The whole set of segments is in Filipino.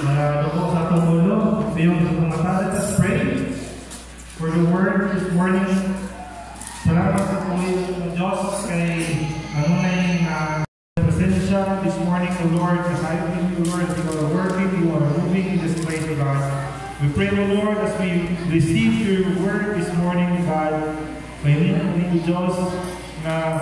Lubos sa itong ulo. Sa iyong mata, let us pray for the word this morning. Salamat sa Panginoon ng Diyos kay presensya this morning, O Lord. Aside from you, Lord, you are working, you are moving in this place, O God. We pray, O Lord, as we receive your word this morning, God, mahilin kami, O Diyos, na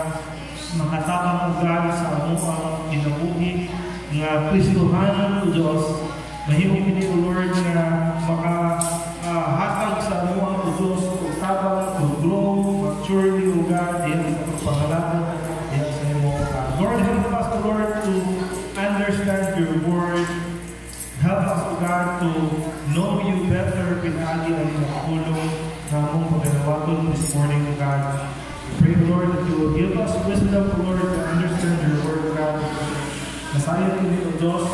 makatakang, O God, sa among kinabuhi, nga Kristohanan, O Diyos. Mahimong kini, O Lord, na makahatag sa among, O Diyos, o tabang, o grow, maturely, O God, in sa pagpangalaman, in sa imong, O God. Lord, help us, O Lord, to understand your word. Help us, O God, to know you better, pinagi ang tulong na among pagkanawaton this morning, O God. We pray, Lord, that you will give us wisdom, Lord, to understand your word, God. Nasayang kini, O Diyos,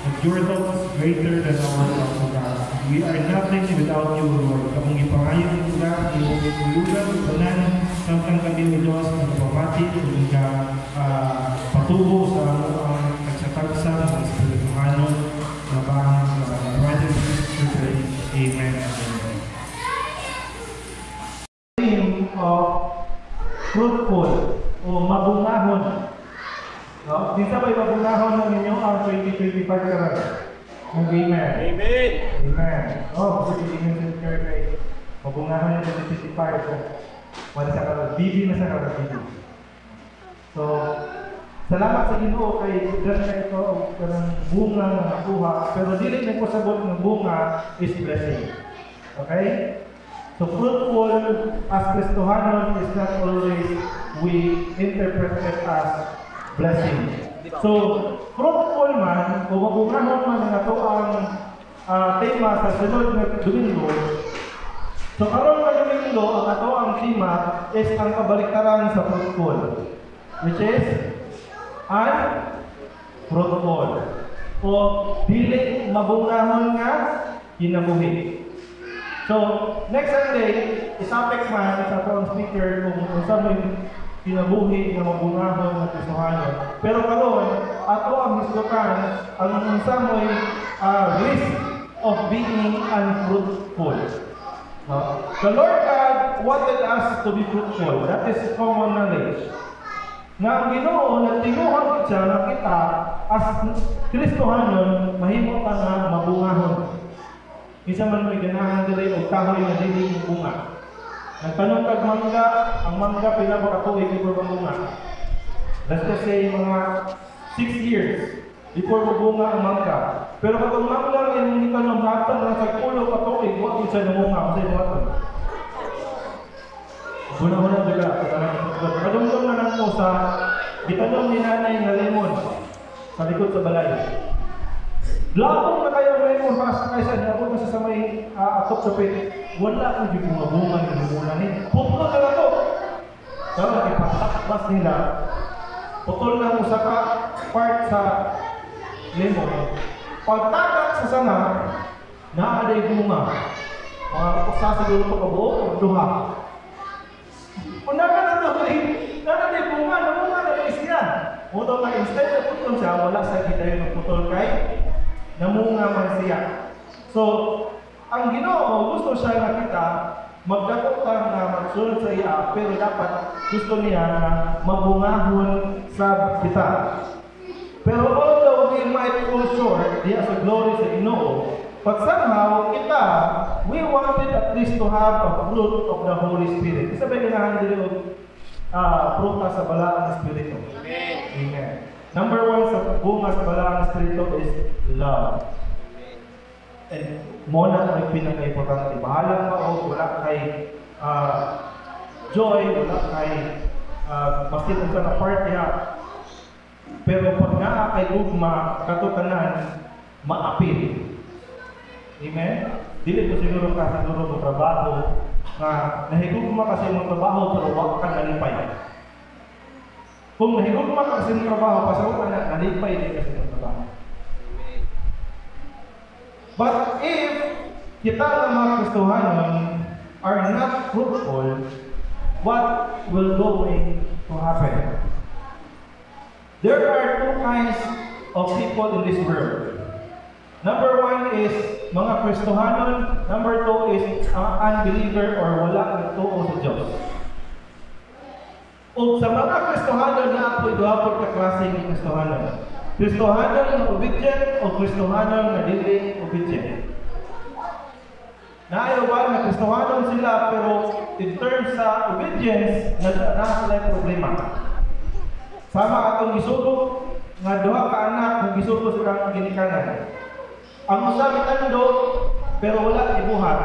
that your thought is greater than our thoughts, O God. We are nothing without you, Lord. Kamong ipangayon, O God, iyong itulugan, itanan, samtang kami, O Diyos, nagpamati, kung ka patubo sa ang nagsatagsa ng Espirituhano, na bang brothers and sisters, amen. Of fruitful o mabungahon. No? Di sabay mabungahon ng inyo ang 2025 karon. Amen. Amen. Amen. Oh, kasi tingin sa kay mabungahon ng 2025 ko. Wala sa karon. Bibi na sa karon bibi. So, salamat sa Ginoo kay dala na ito ang bunga na nakuha, pero dili na ko sabot ng bunga is blessing. Okay? So fruitful as Kristohanon is not always we interpret it as blessing. So fruitful man o mabungahon man na ito ang tema sa sunod na Domingo. So karon nga Domingo ang ato ang tema is ang kabaliktaran sa fruitful, which is unfruitful o dili mabungahon nga kinabuhi. So, next Sunday, isapik man sa atong speaker kung saan may kinabuhi na mabungahon na Kristohanon. Pero karon, ato ang hisgutan ang saan may risk of being unfruitful. The Lord God wanted us to be fruitful. That is common knowledge. Na ang Ginoo nagtinguhan siya na kita as Kristohanon mahimo ta nga mabungahon. Isa man may ganahan dili og kahoy na dili mo bunga. Nagtanong kag mangga, ang mangga pila ba ka tuig before bunga? Let's just say mga 6 years before bunga ang mangga. Pero kung mangga ang hindi ka namatan na sa kulo ka tuig, wa isa na bunga kasi naman. Guna-guna juga kadungdong na nang sa gitanong ni nanay nga lemon sa likod sa balay. Labong na kayo lemon para sa kaysa nabot na sa may atok sa pwede. Wala ko yung mga bunga ng bunga niya. Putol na ito. Pero ipatakbas nila. Putol na mo sa part sa lemon. Pagtatak sa sana, naaday bunga. Mga kusa sa dulo pagkabuo o duha. Kung naaday bunga, namunga na siya. Putol na instead na putol siya, wala sa kita yung putol kay namunga man siya. So, ang Ginoo gusto siya na kita magdakop ka na magsunod sa iya, pero dapat gusto niya na mabungahon sa kita. Pero although we might fall short, diya sa glory sa Ginoo, but somehow kita, we wanted at least to have a fruit of the Holy Spirit. Isa ba ganahan dito pruta sa balaang Espiritu? Amen. Amen. Number 1 sa bunga sa balaang Espiritu is love. And muna ang pinaka-importante. Bahala ka o wala kay joy, wala kay basit ang sana party ha. Pero pag naa kay ugma, katukanan, maapil. Amen? Dili ko siguro ka siguro mo trabaho na nahigugma kasi mong trabaho pero wag ka nalipay. Kung nahigugma ka kasi mong trabaho, pasawag ka na nalipay din kasi mong trabaho. But if kita ng mga Kristohanon are not fruitful, what will going to happen? There are two kinds of people in this world. Number 1 is mga Kristohanon. Number 2 is unbeliever or wala nagtuo sa Diyos. O sa mga Kristohanon na apo'y duhapon ka klase ng Kristohanon. Kristohanon na obedient o Kristohanon na dili obedient. Naayaw ba na Kristohanon sila pero in terms sa obedience, nasa sila problema. Sama atong isubok nga duha ka anak kung isubok sila ang ginikanan. Ang usa mitando pero wala ibuhat.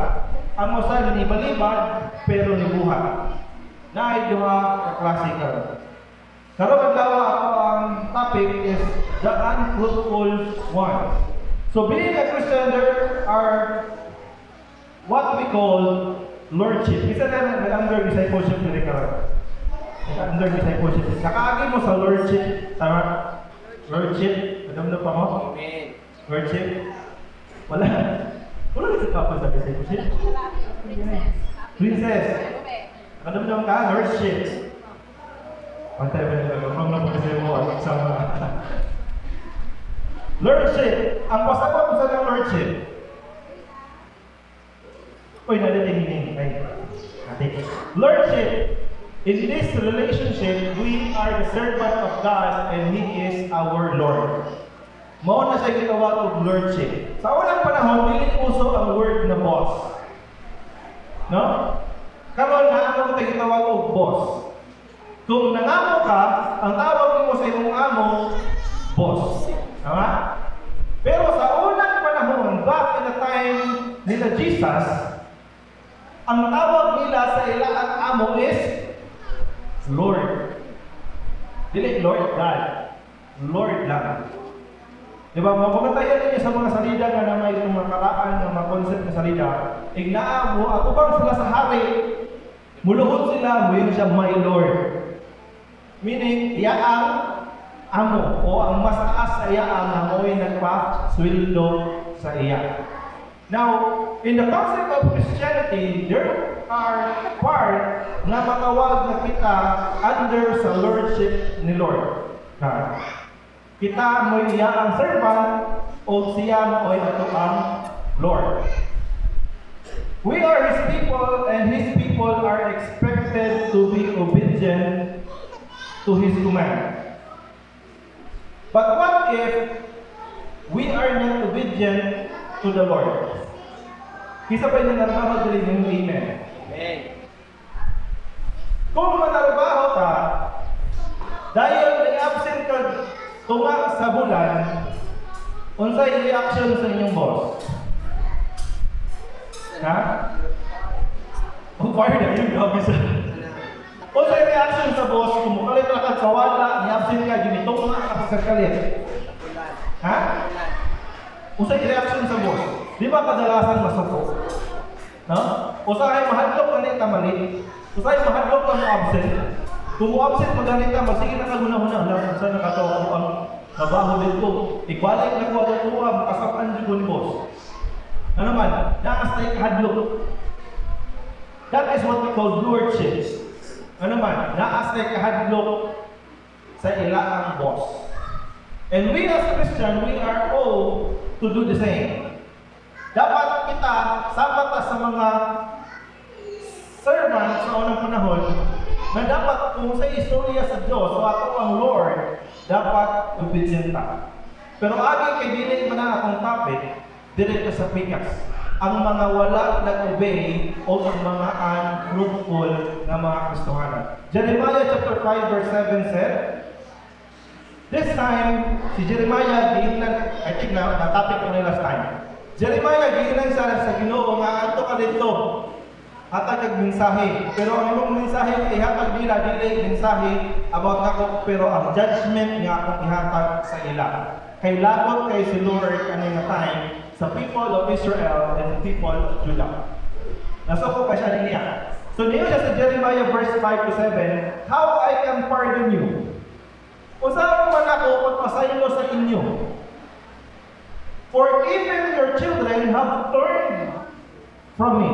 Ang usa nibalibad pero nibuhat. Naay duha ka klase karon. Karon adlaw ako ang topic is the unfruitful one. So being a Christian, there are what we call lordship. Isa na under discipleship ni karon. Under discipleship. Nakaagi mo sa lordship, tama? Lordship, alam na pa mo? Amen. Lordship. Wala kasi tapos sa discipleship. Princess. Alam na ka, lordship. Pantay ba nila? Kapag na po kasi mo, sama. Lordship. Ang pasabot mo sa lordship. Uy, nadating lordship. In this relationship, we are the servant of God and He is our Lord. Mao na siya gitawag og lordship. Sa unang panahon, dili uso ang word na boss. No? Karon na ako gitawag og boss. Kung nangamo ka, ang tawag mo sa imong amo, boss. Tama? Pero sa unang panahon, back in the time nila Jesus, ang tawag nila sa ilang amo is Lord. Dili Lord God. Lord lang. Diba, mapagkatayan ninyo sa mga salida na may makaraan ng mga concept na salida, ignaamo, ako bang sila sa hari, muluhod sila, muyin siya my Lord. Meaning, iya ang amo, o ang mas taas sa iya ang amoy nagpa-sweldo sa iya. Now, in the concept of Christianity, there are part na matawag na kita under sa lordship ni Lord. Kita mo iya ang servant o siya mo ay ato ang Lord. We are His people and His people are expected to be obedient to His command. But what if we are not obedient to the Lord? Kisa pa yung nanarbaho dali ng amen. Amen. Kung manarbaho ka, dahil na-absent ka tunga sa bulan, unsay reaction sa inyong boss? Ha? Fire na yung gabi sa... Unsay reaction sa boss, kung mukalit na ka kawala, ni-absent ka, ginitong na kapagkakalit. Ha? Unsay reaction sa boss? Di ba kadalasan masuko? No? Usahay mahadlok ka nita mali. Usahay mahadlok ka mo absent. Kung mo absent magalit ka, sige na kaguna-huna lang kung saan nakatawa ko ang trabaho dito. Ikwalik na ko ang tuwa, makasapan din ko ni boss. Ano naman? Naas na ikahadlok. That is what we call lordship. Ano naman? Naas na ikahadlok sa ilaang boss. And we as Christian, we are all to do the same. Dapat kita, sapat sa mga servant sa unang panahon, na dapat kung sa istorya sa Diyos o ako ang Lord, dapat obedient ka. Pero aging kay dili man ang akong topic, direct sa pikas. Ang mga wala nag-obey o ang mga unfruitful na mga Kristohanan. Jeremiah chapter 5 verse 7 said, this time, si Jeremiah, I think na-topic ko na last time. Jeremiah, giinan siya sa Ginoo nga ato ka dito. Hatag kag mensahe. Pero ang imong mensahe nga ihatag nila dili mensahe about nako, pero ang judgment nga akong ihatag sa ila. Kay lagot kay si Lord kaning time sa people of Israel and the people of Judah. Nasoko pa siya niya. So niyo siya sa Jeremiah verse 5 to 7, how I can pardon you. Usahay man ako pagpasaylo sa inyo. For even your children have turned from me.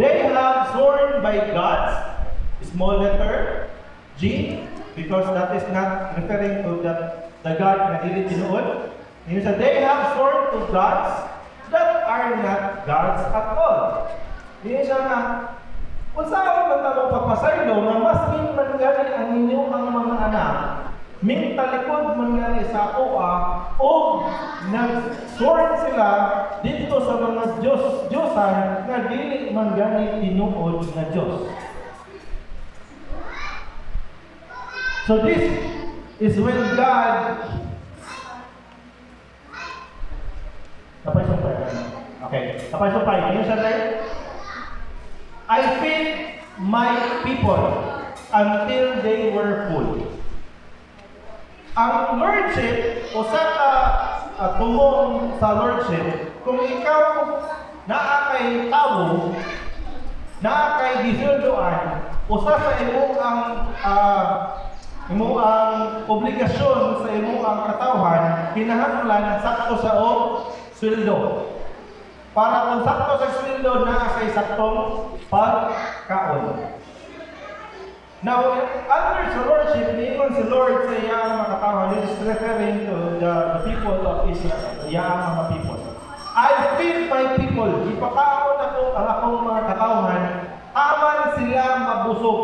They have sworn by God's small letter G, because that is not referring to the God na dili tinuod. He said, they have sworn to gods that are not gods at all. Hindi siya nga, kung saan man tamo pagpasaylo, na mas man gani ang inyong mga anak, min talikod man gani sa kuha, o nag-sworn sila dito sa mga Diyosan na dili man gani tinuod na Diyos. So this is when God Okay. Yung sabi, I feed my people until they were full. Ang lordship, o sa tumong sa lordship, kung ikaw naakay tao, naakay gisuldoan, usa sa imo ang obligasyon sa imo ang katawhan, kinahanglan sakto sa sweldo. Para kung sakto sa sweldo na kay saktong pagkaon. Now, under sa lordship, niingon si Lord sa iyang mga katawhan, this is referring to the people of Israel, iyang mga people. I feed my people, ipakaon ako ang akong mga katawhan, aman sila mabusog.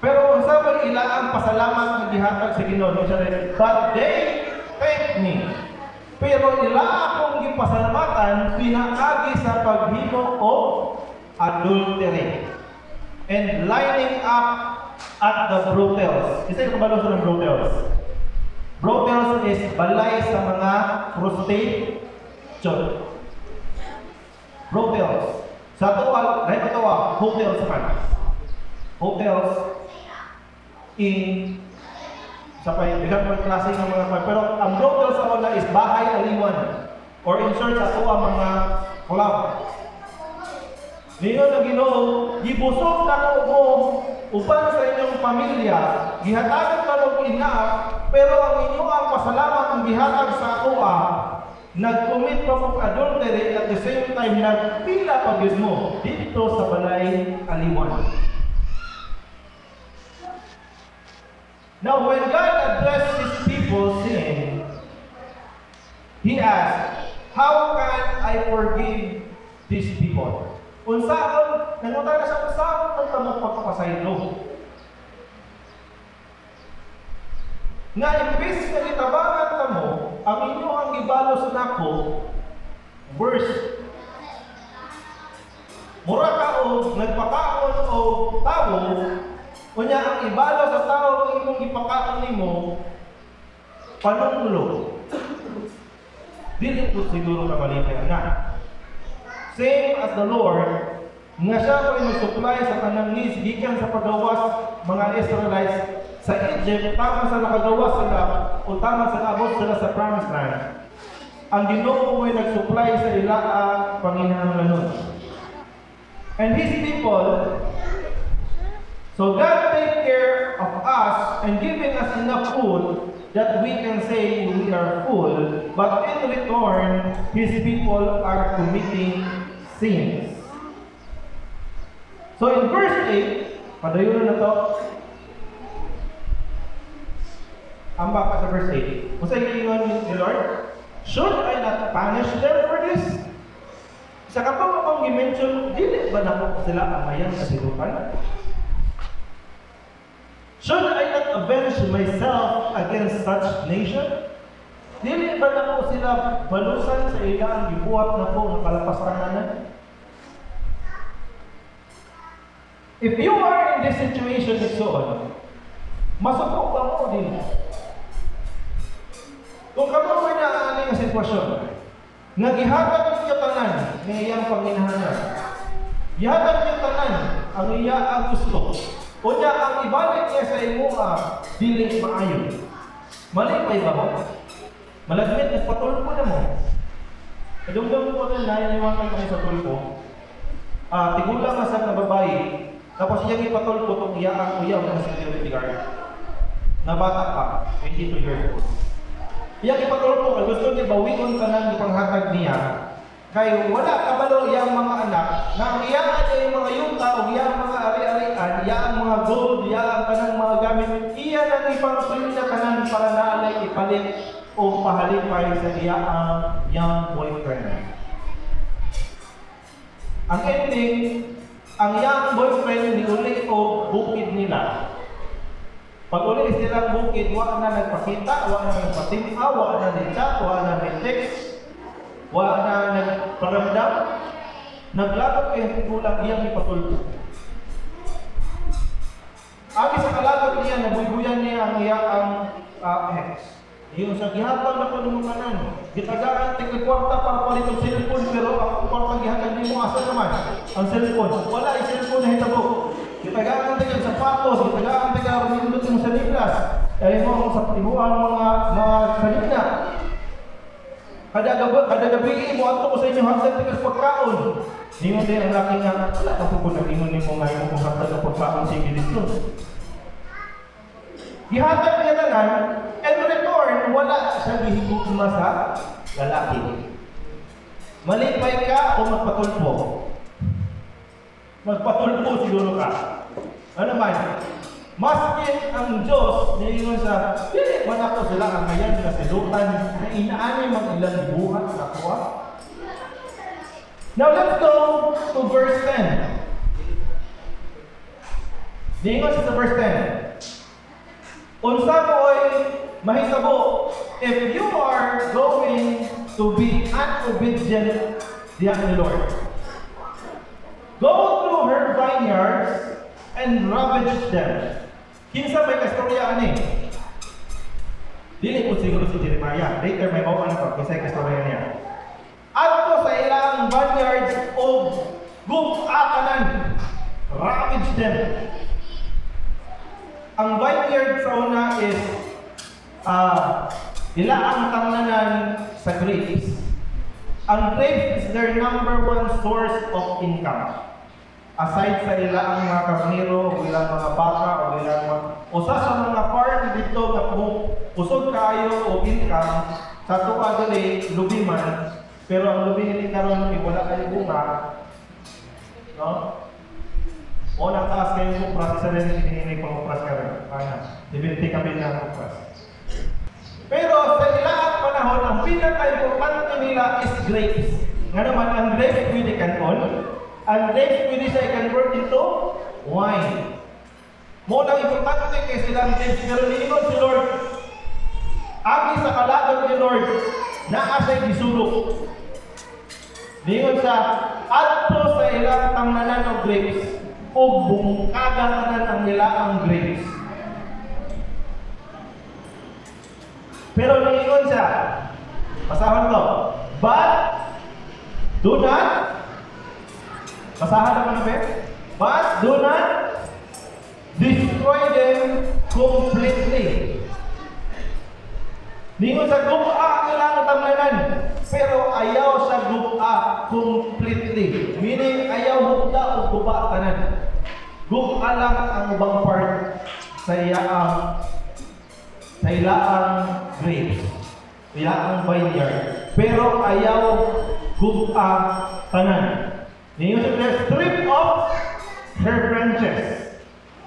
Pero kung sa ila ang pasalamat ng gihatag sa Ginoo, but they thank me. Pero ila akong gipasalamatan pinaagi sa paghimo o adultery and lining up at the brothels. Isa yung kabalo sa brothels. Brothels is balay sa mga prostitution. Brothels. Sa tuwal, dahil ito hotels man. Hotels in sa paibigan ng klase ng mga pero ang brothel sa una is bahay aliwan or in short sa mga club. Niyo na Ginoo, gibusog na ko uban sa inyong pamilya, gihatagan ka og ina, pero ang inyo ang pasalamat ang gihatag sa kuha, nag-commit pa og adultery at the same time nagpila pa gyud mo dito sa balay aliwan. Now, when God addressed His people's sin, He asked, how can I forgive these people? Unsaon, nangutan na siya kung saan ang tamang pagpapasaylo. Nga imbis na itabangan ka mo, ang inyo ang ibalos nako, worse. Mura ka o nagpakaon o tao, kunya ang ibalo sa tao ang imong ipakaon nimo panunglo. Dili po siguro ka malipay na. Same as the Lord, nga siya po yung supply sa kanang needs gikan sa paggawas mga Israelites sa Egypt, tama sa nakagawas sila o tama sa abot sila sa Promised Land. Ang Ginoo mo ay nag-supply sa ila ang panginahanglanon. And His people, so God take care of us and giving us enough food that we can say we are full, but in return, His people are committing sins. So in verse 8, padayon na to, ambak pa sa verse 8. Kung sa ingon ni Lord, should I not punish them for this? Sa kapag akong i-mention, dili ba na po sila amayan sa sinupan? Should I not avenge myself against such nation? Dili ba na po sila balusan sa ilang gibuhat na po ng kalapasanan? If you are in this situation and so on, masupok ba mo din? Kung kapag may naaanin ang sitwasyon, nagihatag niyo tanan ng iyang panginahanan, gihatag niyo tanan ang iya ang gusto, o niya ang ibalik niya sa imo dili maayo. Malipay ba mo? Malagmit at patulpo na mo. Kadungdong ko na naiiwan kayo sa tulpo. Tigulang ka sa babae, tapos iyang ipatulpo itong iya ang uyaw na security guard. Na bata pa, 22 years old. Iyang ipatulpo ka, gusto niya bawion ka ng ipanghatag niya. Kaya wala kabalo iyang mga anak, na ang iyang yung mga yuta o iyang mga ari-arian, iyang mga gold, iyang kanang mga gamit, iya nang ipangpili na kanan para naalay balik o pahalipay sa iya ang young boyfriend. Ang ending, ang young boyfriend ni uli o bukid nila. Pag uli silang bukid, wala na nagpakita, wala na nagpatimpa, wala na nag-chat, wala na nag-text, wala na nagparamdam, naglagot kayo tigulang iyang ipatulpo. Agi sa kalagot niya, nabuybuyan niya ang iyang ex. Yung sa gihapon na po ng mga nan, gitagaan tingin kwarta para palit ang cellphone, pero ang kwarta gihagan niyo mo asa naman ang cellphone. Wala yung cellphone na hitabo. Gitagaan tingin sapatos, gitagaan tingin rumindot yung saniblas. Dahil mo sa tibuan mga sanibla. Kada gabi mo ato ko sa inyo hanggang tingin pagkaon. Hindi mo din ang laki nga, wala ka po nag-ingon ni mo ngayon kung hanggang ang pagkaon sige dito. Gihatag niya naman, and return, wala siya gihigugma sa lalaki. Malipay ka o magpatulpo? Magpatulpo siguro ka. Ano man? Maskin ang Diyos, niingon sa, hindi man ako sila ang kayan na silutan na inaani mag-ilang buhat sa kuha. Now let's go to verse 10. Niingon sa verse 10. Unsa ko ay mahitabo, if you are going to be unobedient diya ni Lord, go through her vineyards and ravage them. Kinsa may kastorya ani? Dili ko siguro si Jeremiah. Later may mauan ko kinsa kastorya niya. Adto sa ilang vineyards o gub-akanan, ravage them. Ang vineyard sa una is ila ang tanglanan sa grapes. Ang grapes is their number one source of income. Aside sa ila ang mga karnero, o ilang mga baka, o ilang mga usa sa mga farm dito na usod kayo o income sa tuwa dali lubi man, pero ang lubi ni karon wala kayo bunga, no? O nataas kayo yung kupras, isa rin hinihingi pang kupras ka rin. Dibinti kami na kupras. Pero sa ilang panahon, ang pinaka-importante nila is grapes. Nga naman, ang grapes pwede kanon, ang grapes pwede siya i-convert into wine. Munang importante kay silang grapes, pero niingon si Lord, agi sa kalagot ni Lord, naa siya'y gisulok. Niingon siya, adto sa ilang tangnanan ng grapes, o bungkagan ang nila ang grapes. Pero niingon siya, basahan ko, but do not, basahan naman na but do not destroy them completely. Niingon sa gupa kailangan tamlanan, pero ayaw sa gupa completely. Meaning, ayaw hukda o gupa tanan. Gupa lang ang ubang part sa iyaang grapes, iyaang vineyard. Pero ayaw gupa tanan. Niingon sa strip off her branches,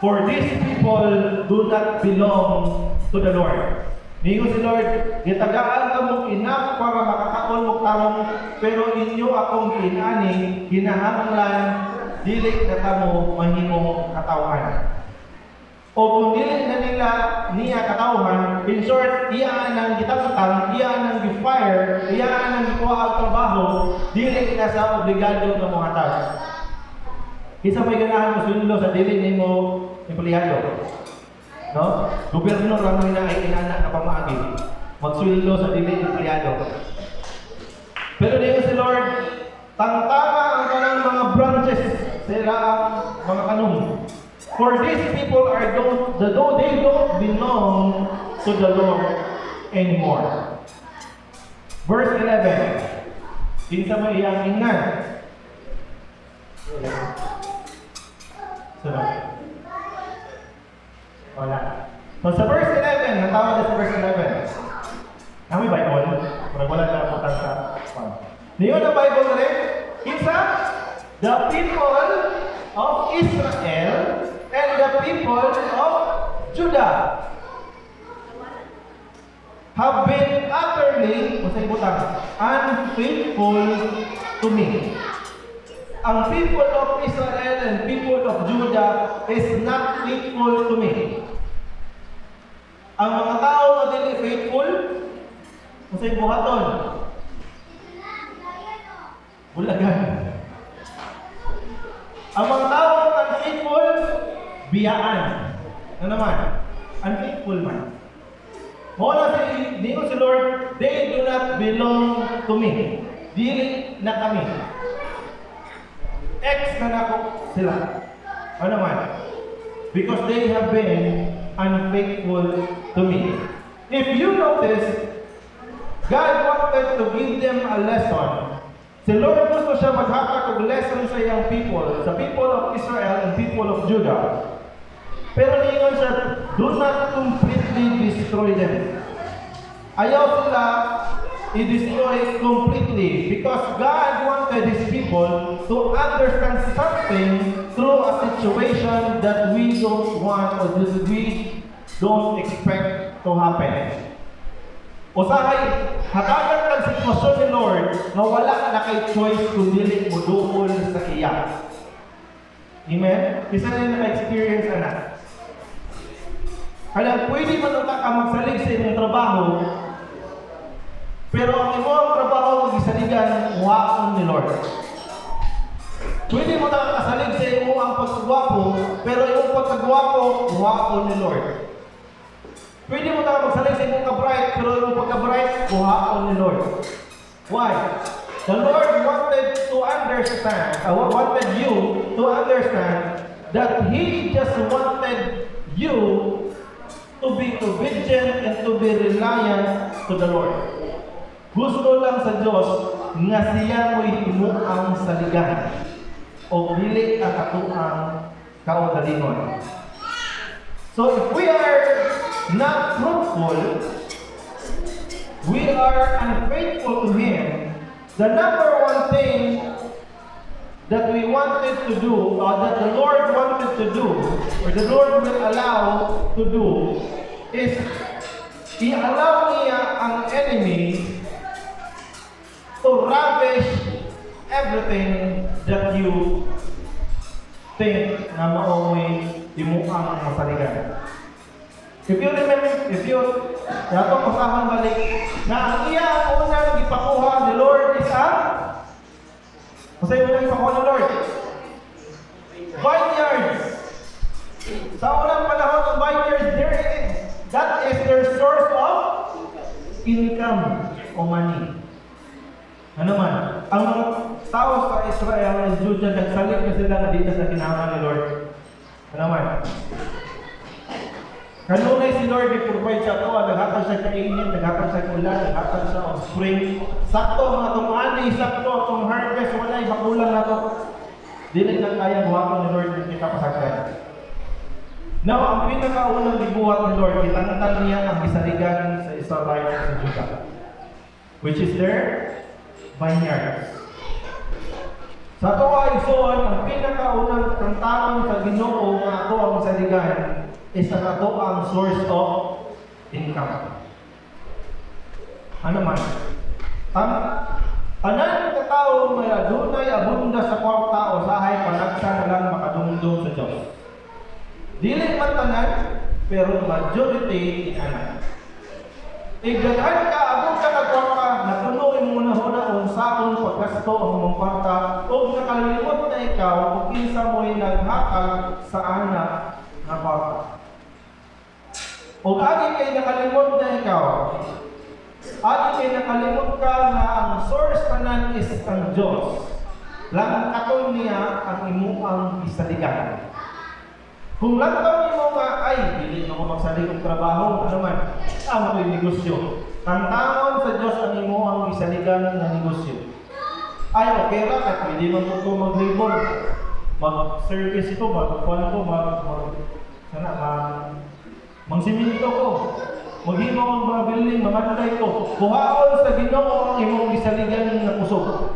for these people do not belong to the Lord. Niingon si Lord, gitagaan ka mong enough para makakaon mo tarong, pero inyo akong kinani, kinahanglan, dili na kamo mahimong katawhan. O kung dili na nila niya katawhan, in short, iyaan ang gitangtang, iyaan ang gi-fire, iyaan ang gikuha ang trabaho, dili na sa obligado ng mga tao. Isa may ganahan mo sundo sa dili ni mo empleyado. No? Gobyerno lang nila ay inaanak na pamagi. Magsweldo sa dili empleyado. Pero niyo si Lord, tangtama ang kanang mga branches sila ang mga kanong. For these people they don't belong to the Lord anymore. Verse 11. Kinsa mo iyang ingnan? Sunod. Wala. So sa verse 11, natawag na sa verse 11. Kami Bible, kung wala na putang sa niyo na Bible na rin, kinsa? The people of Israel and the people of Judah. have been utterly, unfaithful to me. Ang people of Israel and people of Judah is not faithful to me. Ang mga tao na dili faithful, masay buhaton. Bulagan. Ang mga tao na unfaithful, biyaan. Ano naman? Unfaithful man. Mula si Lord, they do not belong to me. Dili na kami. Ex na nako sila. Ano naman? Because they have been unfaithful to me. If you notice, God wanted to give them a lesson. Si Lord gusto siya maghatag og lesson sa iyang people, sa people of Israel and people of Judah. Pero niingon siya, do not completely destroy them. Ayaw sila i-destroy completely because God wanted His people to understand something through a situation that we don't want or that we don't expect to happen. Usahay, hatagan ang sitwasyon ni Lord na wala na kay choice kung dili mo duol sa iya. Amen? Isa na naka-experience na. Kaya pwede man utak ka magsalig sa inyong trabaho, pero ang imong trabaho mag-isaligan, waon ni Lord. Pwede mo na kasalig sa imo ang pagkagwapo, pero yung pagkagwapo, waon ni Lord. Pwede mo na magsalig sa imong ka-bright, pero yung pagka-bright, waon ni Lord. Why? The Lord wanted to understand, wanted you to understand that He just wanted you to be obedient and to be reliant to the Lord. Gusto lang sa Diyos nga siya mo'y himuang saligan o dili ang atuang kaugalingon. So if we are not fruitful, we are unfaithful to Him, the number one thing that we wanted to do, or that the Lord wanted to do, or the Lord will allow to do, is i-allow niya ang enemy to ravish everything that you think na mao'y imuang masaligan. If you remember, dato pasahang balik, na ang iya ang unang ipakuha ni Lord is ang kasi mo nang ipakuha ni Lord vineyards. Sa unang panahon ng vineyards, that is their source of income o money. Ano man, ang mga tao sa Israel and Judah, nagsalit na sila na dito sa kinahanglan ni Lord. Ano man, kanunay si Lord, i-provide siya ito, naghatag siya kainin, naghatag siya ulan, naghatag siya o spring. Sakto, mga itong ani, sakto, itong harvest, wala, ibakulang na ito. Dili lang kaya buhaton ni Lord, hindi kita pasagdan. Now, ang pinakaunang dibuhat ni Lord, itantan niya ang isaligan sa Israel at sa Judah, which is their vineyards. Sa ito ay isuon, ang pinakaunang kantaon sa Ginoo na ito ang isaligan is ang ito ang source of income. Ano man? Tanan ng tao may adunay abunda sa kwarta o sahay panagsa na lang makadungdong sa Diyos. Dili man tanan, pero majority tanan. Igdaghan ka, abot ka nagkwarta, natuloy mo na huna unsaon paggasto ang mong kwarta, o nakalimot na ikaw kung kinsa mo'y naghakag sa anak na kwarta. O agi kay nakalimot na ikaw, agi kay nakalimot ka na ang source tanan is ang Diyos, lang katong niya ang imuang isaligan. Kung lantaw mo nga, ay, hindi mo magsalig ng trabaho, ano man, ang ito'y negosyo. Tantangon sa Diyos ang imuang isaligan ng negosyo. Ay, okay ra, at hindi mo ito mag-labor. Mag-service ito, mag-kuhan ko, mag-siminto ko. Mag-himaw ang mga building, mamanday ko. Kuhaon sa Ginoo ang imong isaligan ng puso.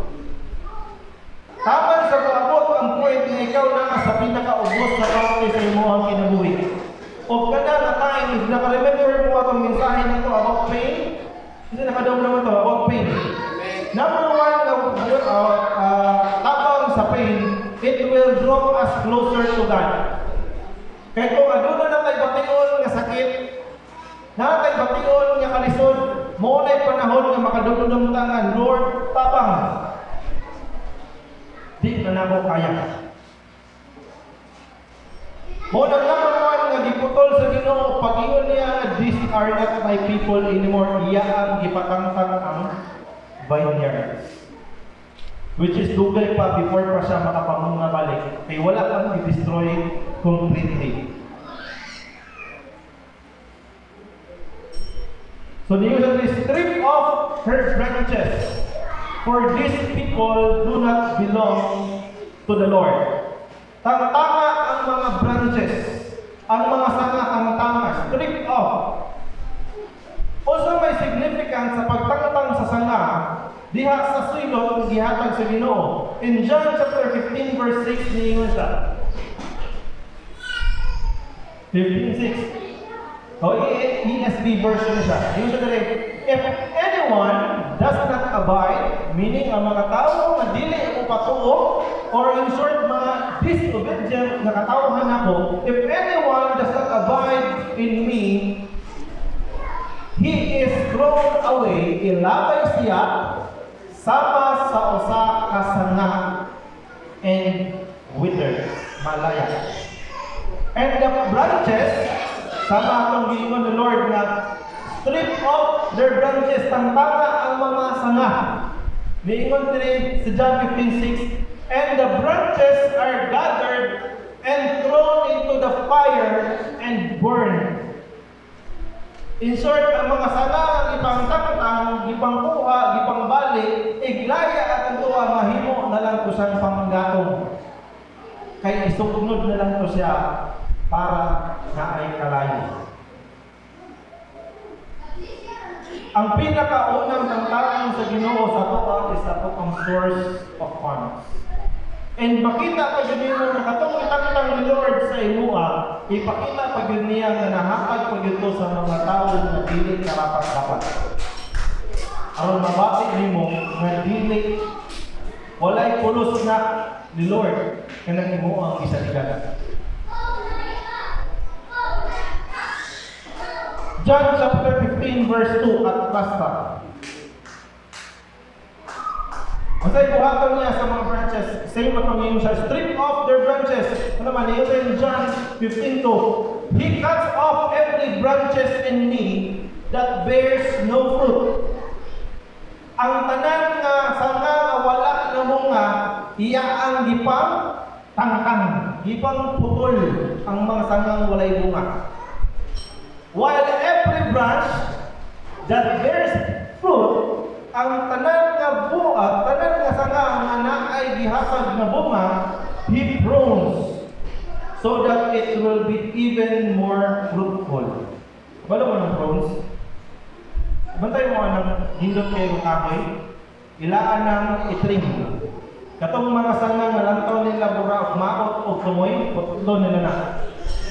Taman sa paabot ang point na ikaw na sa pinakaubos na kaunti sa imo ang kinabuhi. O kada na time, if naka-remember mo atong mensahe na ito about pain, Hindi nakadaw naman ito, about pain. Number one, tabang sa pain, it will draw us closer to God. Kaya kung aduna na tayo bation nga sakit, na tayo bation nga kalisod, mo na'y panahon nga makadumdum tangan, Lord, tabang. Di na nako kaya. Mo na number one nga giputol sa Ginoo, pag-ingon niya, these are not my people anymore. Iya ang gipatangtang ang vineyard. Which is dugay pa before pa siya makapamunga balik. Kaya wala kang i-destroy completely. So the user strip off her branches. For these people do not belong to the Lord. Tanga ang mga branches, ang mga sanga ang tanga, strip off. Also may significance sa pagtangtang sa sanga, diha sa silot gihatag sa Ginoo. In John chapter 15 verse 6 niingon siya. 15:6. ESV version siya. Yung siya dali, if anyone does not abide, meaning ang mga tao na dili o patuo, or in short, mga disobedient na katauhan ako, if anyone does not abide in me, he is thrown away, ilabay siya, sama sa usa ka sanga, and withered, malaya. And the branches, sama akong giingon ni Lord na strip off their branches, tangtanga ang mga sanga. Niingon din sa John 15:6, and the branches are gathered and thrown into the fire and burned. In short, ang mga sanga ang ipangtangtang, ipangkuha, ipangbali, iglaya at ang tuwa, mahimo na lang ko siyang pamanggatong. Kaya isugnod na lang ko siya para na ay kalayo. Ang pinakaunang tangtangan sa Ginoo sa tuwa is ato ang source of funds. And makita pa yun nyo na katong itangtang ni Lord sa imua, ipakita pa yun niya na nahapag pa yun to sa mga tao na dili karapat-dapat. Aron mabati nimo nga dili walay pulos na ni Lord kanang imua ang isaligan. John chapter 15 verse 2 at basta. Masay buhaton niya sa mga branches. Same pa kami siya. Strip off their branches. Ano naman, yun in John 15:2. He cuts off every branches in me that bears no fruit. Ang tanan nga sanga nga wala na munga, iya ang gipang tangtang. Gipang putol ang mga sangang walay bunga. While every branch that bears fruit, ang tanan nga buat, tanan nga sanga nga naay gihatag na bunga, he prunes so that it will be even more fruitful. Balo mo ng prunes? Bantay mo ang hindot kayo kahoy, ilaan ng itrim. Katong mga sanga nga lantaw nila bura, maot o tumoy, putlo nila na.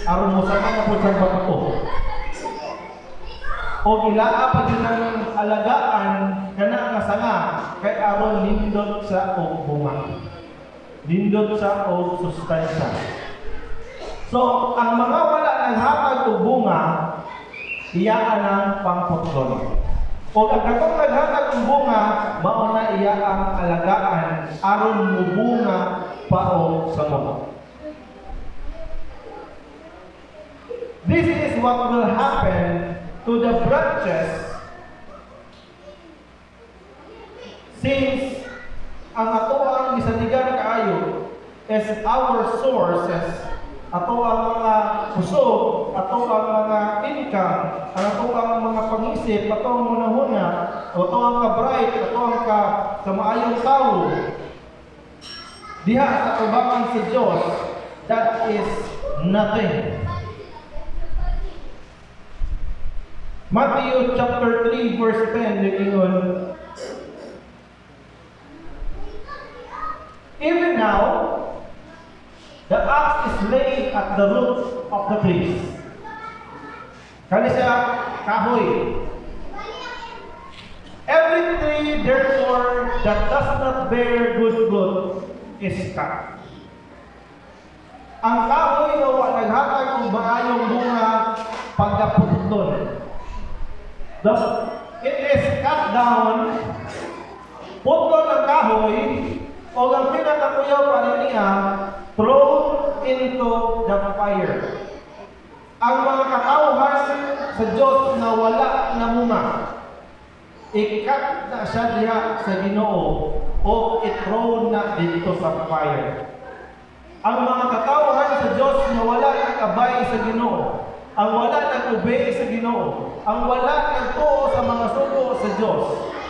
Aron mo sanga nga po siyang papato. O ilaa pa din ang alagaan kana nga sanga kay aron nindot sa og bunga. Nindot sa og sustansya. So ang mga wala nang hatag og bunga, iyaan ang pangputlon. O ang katong naghatag og bunga, mao na iya ang alagaan aron mubunga pa og samot. This is what will happen to the branches since ang ato ang isanigan kaayo is our sources, ato ang mga kusog, ato ang mga income, ato ang mga pangisip, ato ang munahuna, ato ang ka-bright, ato ang kamaayong tao. Diha sa tubangan sa Diyos, that is nothing. Matthew chapter 3 verse 10 nilingon, even now the axe is laid at the root of the trees. Kani siya kahoy. Every tree, therefore, that does not bear good fruit is cut. Ang kahoy na naghatag ng maayong bunga pagkaputol. It is cut down, putol ang kahoy, o ang pinakakuyaw pa rin niya, thrown into the fire. Ang mga katauhan sa Diyos na wala na bunga, ikat na siya diya sa Ginoo o i-throw na dito sa fire. Ang mga katauhan sa Diyos na wala nag-abay sa Ginoo, ang wala nag-obey sa Ginoo, ang wala nagtuo sa mga sugo sa Diyos,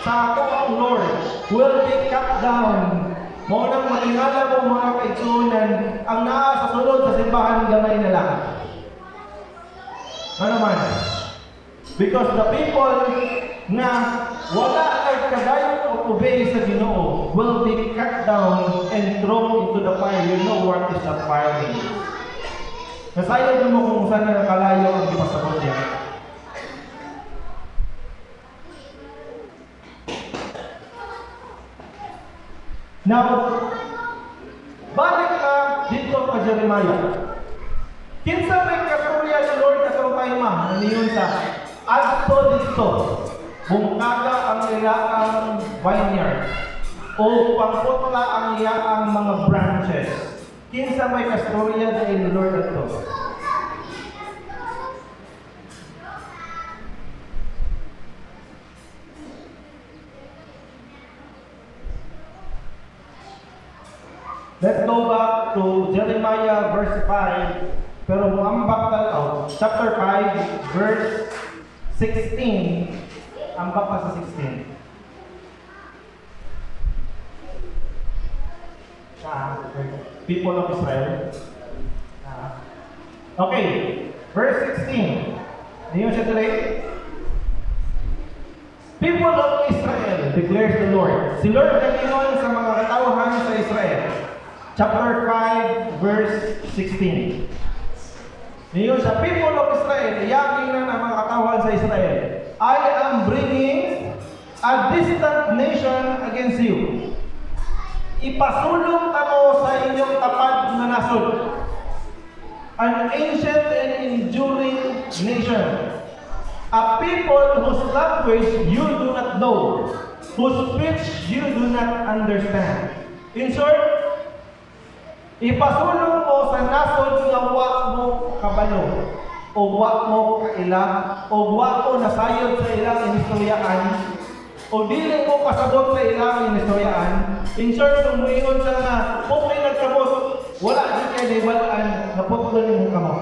sa ato ang Lord, will be cut down. Mo nang malingala mo mga kaigsunan, ang naa sa sulod sa simbahan gamay na lang. Ano naman? Because the people na wala nagkadayon o obey sa Ginoo will be cut down and thrown into the fire. You know what is the fire is. Nasayod mo kung saan nakalayo ang ipasabot niya. Now, balik ka dito ka Jeremiah. Kinsa may katurya ni Lord na kaupayma na niyon sa adto dito, bungkaga ang ilaang vineyard o pangputla ang ilaang mga branches. Kinsa may kasturya ni Lord adto. Let's go back to Jeremiah verse 5. Pero ambak tanaw, chapter 5, verse 16. Ambak pa sa 16. People of Israel. Okay, verse 16. Niyo siya tuloy. People of Israel, declares the Lord. Si Lord nag-ingon sa mga katauhan sa Israel. Chapter 5, verse 16. Niyon sa people of Israel, iyakin na ng mga katauhan sa Israel, I am bringing a distant nation against you. Ipasulong tamo sa inyong tapad na nasod. An ancient and enduring nation. A people whose language you do not know, whose speech you do not understand. In short, ipasulong mo sa nasod nga wa mo kabalo, o wa mo kailang, o wa mo nasayod sa ilang inistoryaan, o dili mo kasabot sa ilang inistoryaan. In short, kung muingon siya na kung may nagkabot, wala din kayo naibalaan na putulin mo kamo.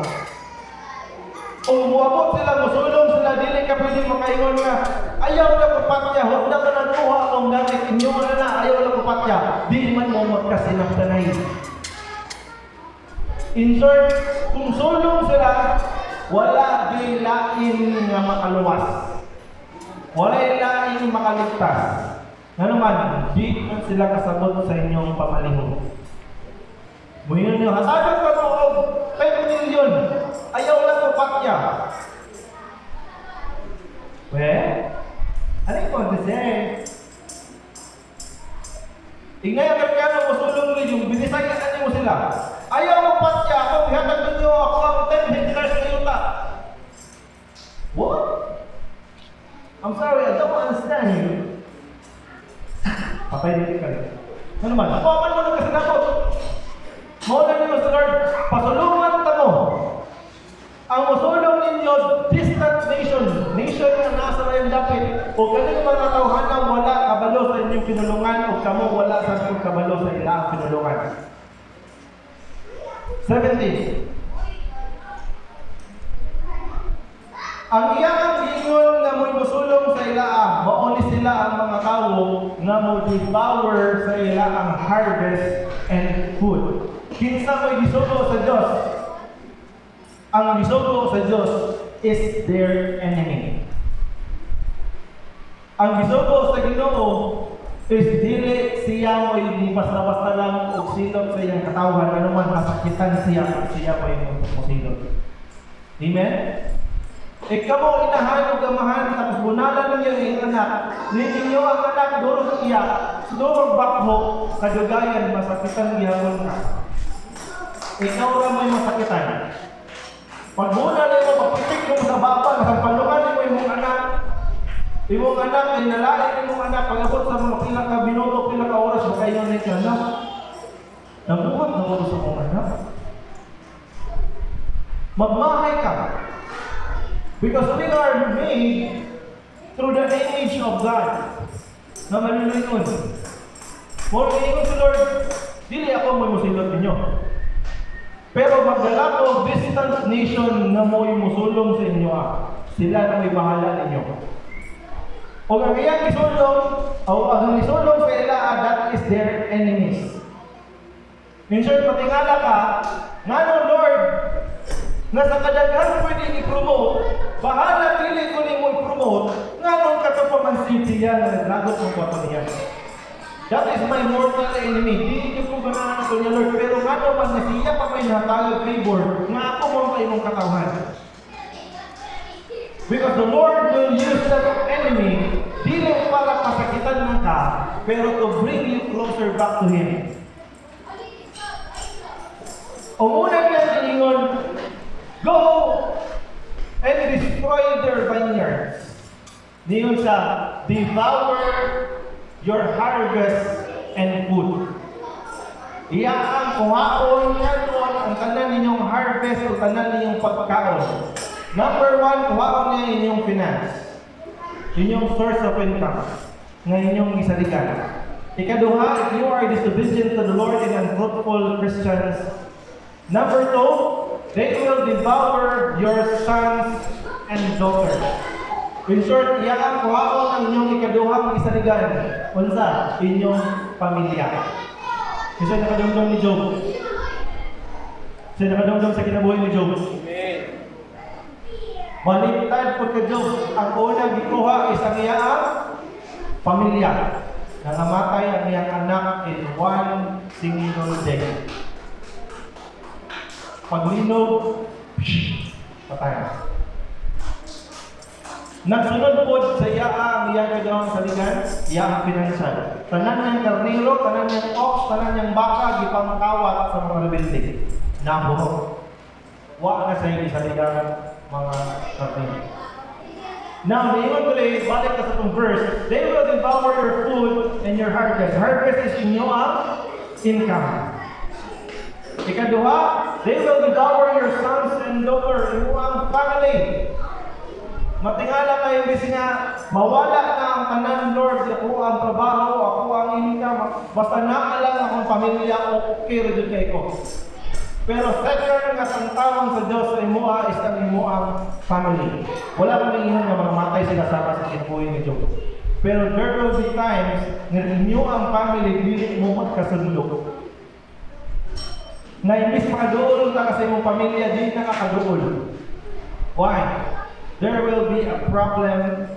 O muabot sila, musulong sila, dili ka pwede makaingon nga ayaw na kupatya, huwag na ka nakuha kung gamit inyo na ayaw na kupatya, di man mo magkasinaptanay. In short, kung sulong sila, wala din lain nga makaluwas. Wala lain makaligtas. Nga naman, di man sila kasabot sa inyong pamalingon. Muyon nyo, hatagan ka mo og 10 million. Ayaw lang mo patya. Ano yung pag-desert? Ingay ang Amerikano mo sulong rin yung binisayan mo sila. Ayaw mo patya, kung ihatag ninyo ako ang 10 hectares na yuta. What? I'm sorry, I don't understand you. Papay ka rin. Ano naman? Ako man mo nang kasinapot. Muna ninyo sa Lord, pasulungan tamo. Ang musulong ninyo, distant nation, nation na nasa rayong dapit, o galing mga tauhan na wala kabalo sa inyong pinulungan, o kamo wala sa inyong kabalo sa ilang pinulungan. 17. Ang iyang gingon na mo'y musulong sa ilaa, mauni sila ang mga tao nga mo-devour sa ila ang harvest and food. Kinsa mo'y gisugo sa Diyos? Ang gisugo sa Diyos is their enemy. Ang gisugo sa Ginoo is dili siya mo'y basta-basta lang o silot sa iyang katawhan, ano man masakitan siya pag siya mo'y musilot. Amen? Ikaw mo inahanog amahan, tapos bunalan ninyo ang anak. Ninyo ang anak, durog iyak, durog bakho, kadugayan, masakitan gihapon ka. Ikaw ra may masakitan. Pag muna ninyo, papitik mo sa baba, nakapalukan mo yung anak. Imong anak, ay nalain imong anak, pag-abot sa mga pilang ka minuto, pilang ka oras, makayon na ito, anak. Nabuhat na mo sa mga anak. Magmahay ka. Because we are made through the image of God. Na manulingon. Kung ingon si Lord, dili ako may musilot ninyo. Pero magdala ko visitant nation na mo'y musulong sa inyo. Sila na may bahala ninyo. O ang iyang isulong, o ang isulong sa ila, that is their enemies. In short, patingala ka, nga no Lord, nga sa kadaghan pwede i-promote, bahala pili ko ni mo i-promote, nga nung katapaman siya na naglagot ng kwato niya. That is my mortal enemy. Hindi ko ganahan ko niya, Lord, pero nga naman na siya pa may natagag favor, nga ako mo pa imong katawhan. Because the Lord will use that enemy, dili para pasakitan mo ka, pero to bring you closer back to Him. O muna niya tiningon, go and destroy their vineyards. Niyon sa devour your harvest and food. Iyan ang kuhaon niya doon ang tanan ninyong harvest o tanan ninyong pagkaon. Number one, kuhaon niya inyong finance. Inyong source of income na inyong isaligan. Ikaduha, if you are disobedient to the Lord and unfruitful Christians. Number two, they will devour your sons and daughters. In short, iyan ang kuhaon ang inyong ikaduhang isaligan. Unsa? Inyong pamilya. Isa nakadumdum ni Job. Isa nakadumdum sa kinabuhi ni Job. Amen. Baliktad pagka-Job, ang unang gikuha is ang iyang pamilya. Nangamatay ang iyang anak in one single day. Paglinog, patay. Nagsunod po sa iyang kadawang saligan, iyang financial. Tanan niyang karnero, tanan niyang ox, tanan niyang baka, gipangkawat sa mga rebelde. Nabuho. Wa na sa iyo saligan mga karnero. Now, the even today, balik ka sa itong verse, they will devour your food and your harvest. Harvest is inyo ang income. Ikaduha, they will devour your sons and daughters, inyo ang family. Matingala kayo kasi nga, mawala na ang tanan, Lord, ako ang trabaho, ako ang income, basta naalang akong pamilya o okay rin kayo ko. Pero second nga ang tawang sa Diyos sa imuha is ang imuang family. Wala kami iyon na mamatay sila sama sa kinabuhi ni Job. Pero there will be times na inyo ang family dili mo magkasundok. Na imbis makaduol na kasi mong pamilya, di nakakaduol. Why? There will be a problem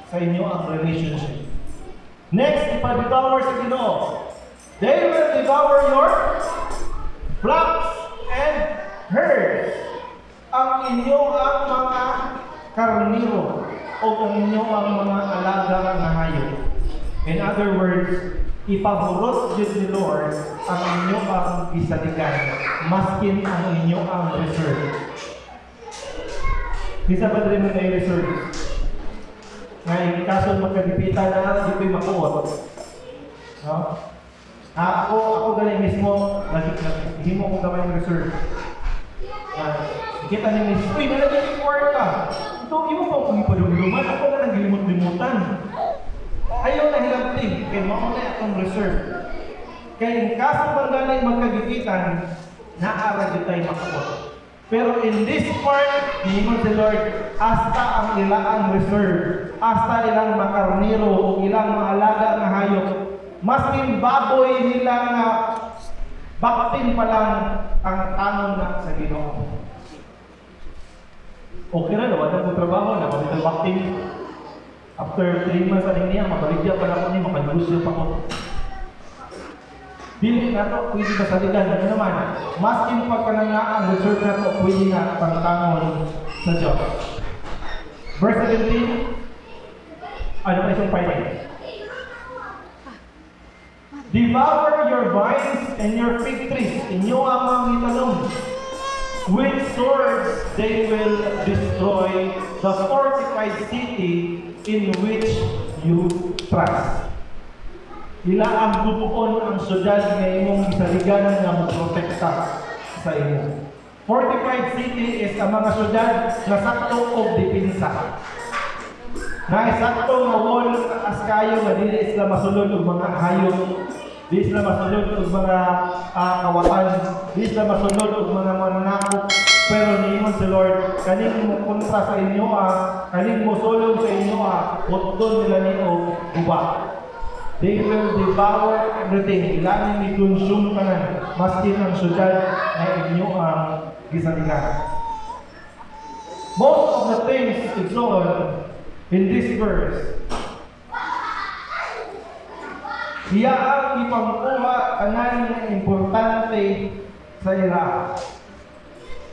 sa inyo ang relationship. Next, ipa-devour sa Ginoo. They will devour your flocks and herds. Ang inyong ang mga karniro o ang inyong ang mga alaga na hayop. In other words, ipaburot Diyos ni Lord ang inyong ang isaligan, maskin ang inyong ang reserve. Bisa ba rin na i-reserve? Ngayon, kaso magkagipitan na, di ko'y makuot. No? Ako galing mismo, himo ko gamay ng reserve. Kita ni Miss, uy, malagyan yung work ka. Ito, imo pa kung ipaduluman, ako na naglimot-limutan. Ayaw na hilabting, kaya mauna akong reserve. Kaya kaso bang galing magkagipitan, naarag yung tayo makuot. Pero in this part, hingon si Lord, hasta ang ilang reserve, hasta ilang makarniro, ilang maalaga na hayop, maskin baboy nila nga baktin pa lang ang tanong na sa Ginoo. Okay na, wala akong trabaho, nakalitan baktin. After 3 months aning niya, makaligya pa na ako niya, makalugusyo pa ko. Dili na ito, pwede ba saligan? Ano naman? Maskin pagkanangaan, reserve na ito, pwede na pangtangon sa Diyos. Verse 17, ano pa isang fighting? Devour your vines and your fig trees, inyo ang mga itanong. With swords they will destroy the fortified city in which you trust. Ila ang bubuon ang syudad nga imong gisaligan nga moprotekta sa imo. Fortified city is ang mga syudad nga sakto og depensa. Na sakto nga wall as kayo nga dili sila masulod og mga hayop, di sila masulod og mga kawatan, di sila masulod og mga mananakop. Pero niingon si Lord, kaning mo kontra sa inyo kaning mo sulod sa inyo putton nila ni og guba. They will devour everything. Ilanin ni consume kanan, maski ang syudad na inyo ang gisaligan. Most of the things exalted in this verse, iya ang ipangkuha kanan importante sa ila.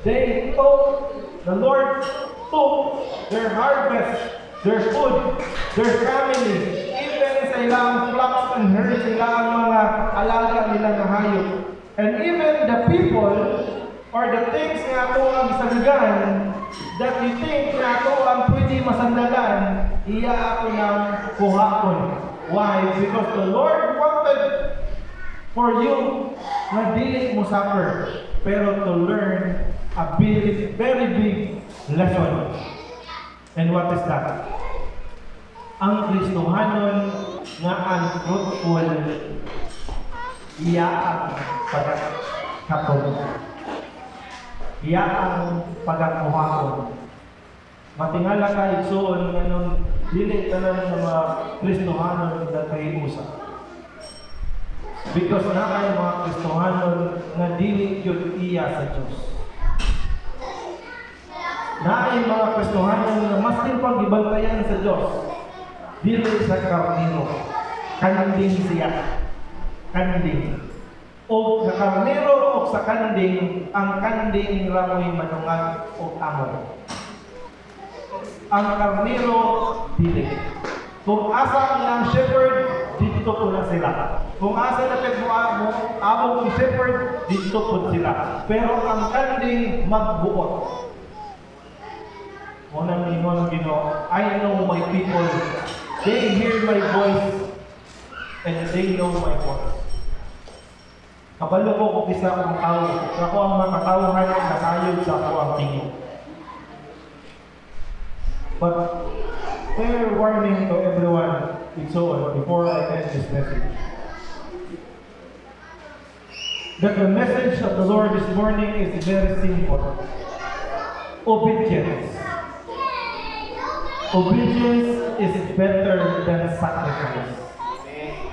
They took, the Lord took their harvest, their food, their family, even sa ilang flocks and herds, ilang mga alaga nilang hayop. And even the people or the things nga ito ang isaligan that you think na ito ang pwede masandalan, iya ako ng kuhakon. Why? Because the Lord wanted for you na dili mo suffer, pero to learn a big, very big lesson. And what is that? Ang Kristohanon nga unfruitful, iya ang pagkakapon. Iya ang pagkakuhakon. Matingala ka igsoon ngayon, dili tanan ng mga Kristohanon na kahiusa. Because na kay mga Kristohanon nga dili yun iya sa Diyos. Na ay mga Kristohanon na mas din pag-ibantayan sa Diyos, dili sa karnero. Kanding siya. Kanding. O sa karnero o sa kanding, ang kanding ramoy manungan o amor. Ang karnero, dili. Kung asa ng shepherd, dito po na sila. Kung asa na abong ng shepherd, dito po sila. Pero ang kanding, magbuot. Unang ningon Ginoo, I know my people. They hear my voice and they know my voice. Kabalo ko kung isa akong tao. Ako ang mga katauhan na nasayod sa ako ang tingin. But fair warning to everyone and so on before I end this message. That the message of the Lord this morning is very simple. Obedience. Obedience is better than sacrifice.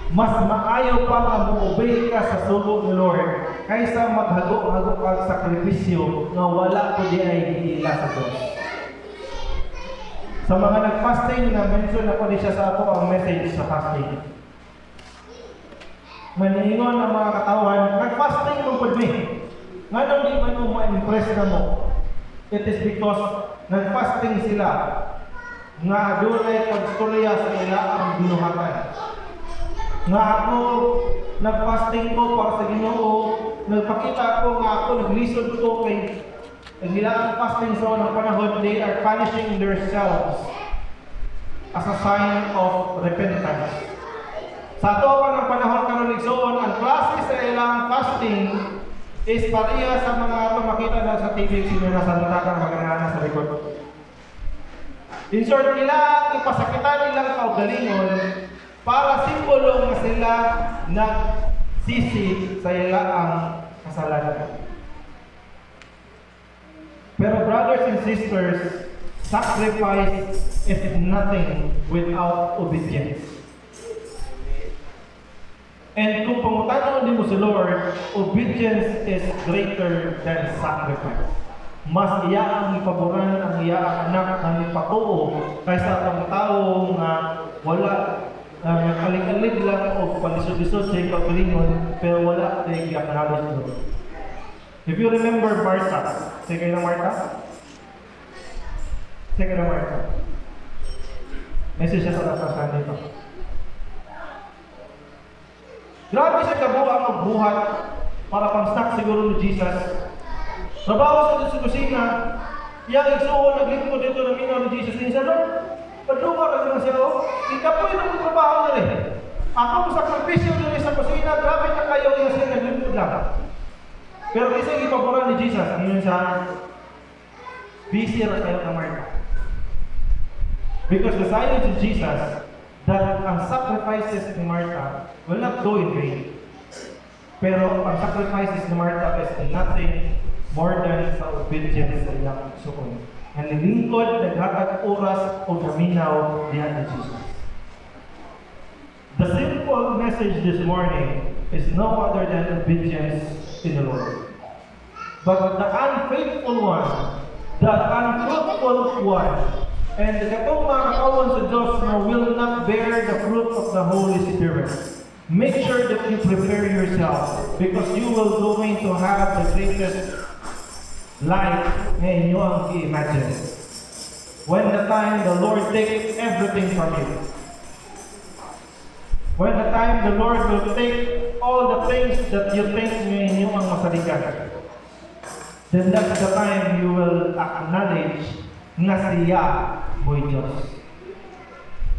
Mas maayo pa nga mo-obey ka sa sugo ni Lord kaysa maghago-hago ka sakripisyo nga wala ko di ay hiila sa Diyos. Sa mga nag-fasting, na-mention ako di siya sa ako ang message sa fasting. Maningon ang mga katawan, nag-fasting mo po me. Nga nang di man mo ma-impress na mo. It is because nag-fasting sila nga doon ay pagstorya sa ila ang binuhatan. Nga ako, nag-fasting ko para sa Ginoo, nagpakita ko nga ako, naglisod ko kay nila ang fasting sa unang panahon, they are punishing themselves as a sign of repentance. Sa ato pa ng panahon karon igsoon, ang klase sa ilang fasting is pareha sa mga ato makita na sa TV sino na salita kang magana sa likod. In short, ilang ipasakitan nilang kaugalingon para simbolo nga sila nagsisi sa ilaang kasalanan. Pero brothers and sisters, sacrifice is nothing without obedience. And kung pangutanaw din mo si Lord, obedience is greater than sacrifice. Mas iya ang ipaboran ang iya ang anak ang ipatuo kaysa ang tao nga wala nakalig-alig lang o palisod-lisod sa ipagalingon pero wala tayo i-acknowledge doon. If you remember Martha, sige na Martha? Sige na Martha. Message siya sa nakasahan dito. Grabe siya kabuang magbuhat para pang snack siguro ni Jesus. Trabaho sa dito sa kusina, iyang igsuon, naglingkod dito ng minaw ni Jesus. Niya siya, Lord, paduma ka naman siya, ikapoy na kong trabaho na rin. Ako mo sakripisyo na rin sa kusina, grabe na kayo yung siya naglingkod lang. Pero kasi ipaboran ni Jesus, ngayon siya, busy na kayo na Martha. Because the silence of Jesus, that ang sacrifices ni Martha will not go in vain. Pero ang sacrifices ni Martha is nothing more than sa obedience sa iyang suon. Ang lingkod, naghatag oras o gaminaw diyan ni Jesus. The simple message this morning is no other than obedience in the Lord. But the unfaithful one, the unfruitful one, and katong mga katawan sa Diyos na will not bear the fruit of the Holy Spirit. Make sure that you prepare yourself because you will going to have the greatest life na inyo ang i-imagine. When the time the Lord takes everything from you. When the time the Lord will take all the things that you think na inyo ang masalikan. Then that's the time you will acknowledge na siya mo'y Diyos.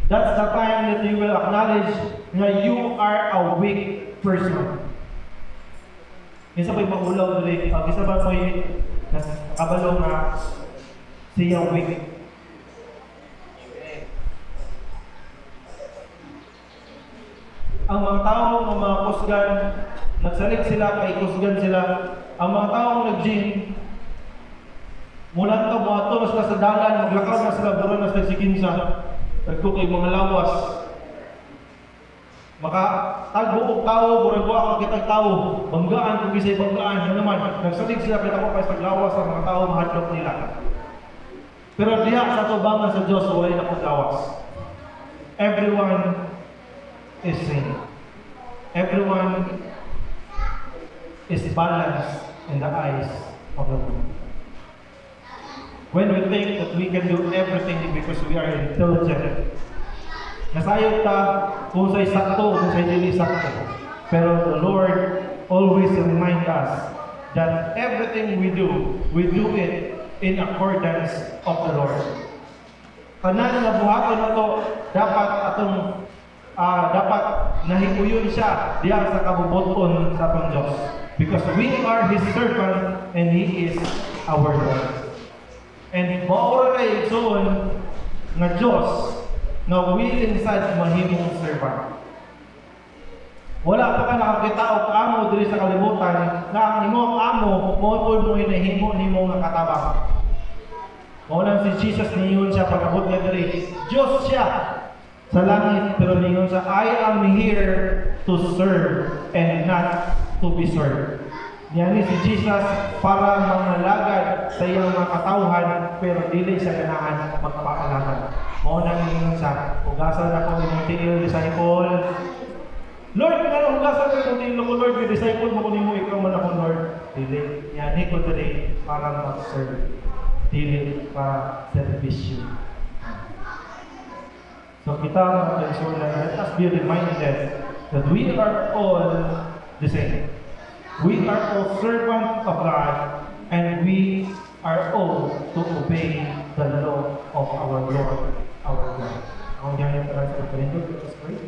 That's the time that you will acknowledge na you are a weak person. Isa ba'y maulaw ulit? Isa ba mo'y kabalo nga siya weak? Ang mga tao ng mga kusgan, nagsalig sila, kay kusgan sila. Ang mga taong nag-gym, mula ka mga tulos na sa dalan, maglakaw na sila, buron na sa sikinsa, nagkukay mga lawas. Tagbuok tao, buragwa ako kitag tao, banggaan kung gisay banggaan, yun naman, nagsalig sila, kita ko pa sa lawas ang mga tao, mahadlok nila. Pero diya sa tubangan sa Diyos, wala na kong lawas. Everyone is sane. Everyone is balanced in the eyes of the Lord. When we think that we can do everything because we are intelligent, nasayot ta kung sa'y sakto, kung sa'y dili sakto. Pero the Lord always remind us that everything we do it in accordance of the Lord. Tanan nga buhaton na to, dapat nahikuyon siya diya sa kabubuton sa atong Diyos. Because we are His servant and He is our Lord. And maura kay igsoon nga Diyos na willing sad mahimong servant. Wala pa ka nakakita o amo diri sa kalibutan na ang imong amo mo mo hinahimo nimo nga katabang. Maulang si Jesus niyon siya pag-abot niya diri. Diyos siya sa langit, pero ningon siya, I am here to serve and not to be served. Yan si Jesus para mangalagad sa iyang mga katauhan, pero dili siya ganahan magpaalagad. Maunang ningon siya, ugasan ako ng tiil, disciple. Lord, nga ugasan ko ng tiil ko, Lord, yung disciple mo kunin mo, ikaw man ako, Lord. Dili. Yan, ko dili para mag-serve. Dili para servisyo. So kita mga kaibigan, let us be reminded that we are all the same. We are all servants of God, and we are all to obey the law of our Lord, our God. Ang ganyan para sa Korinto, let us pray.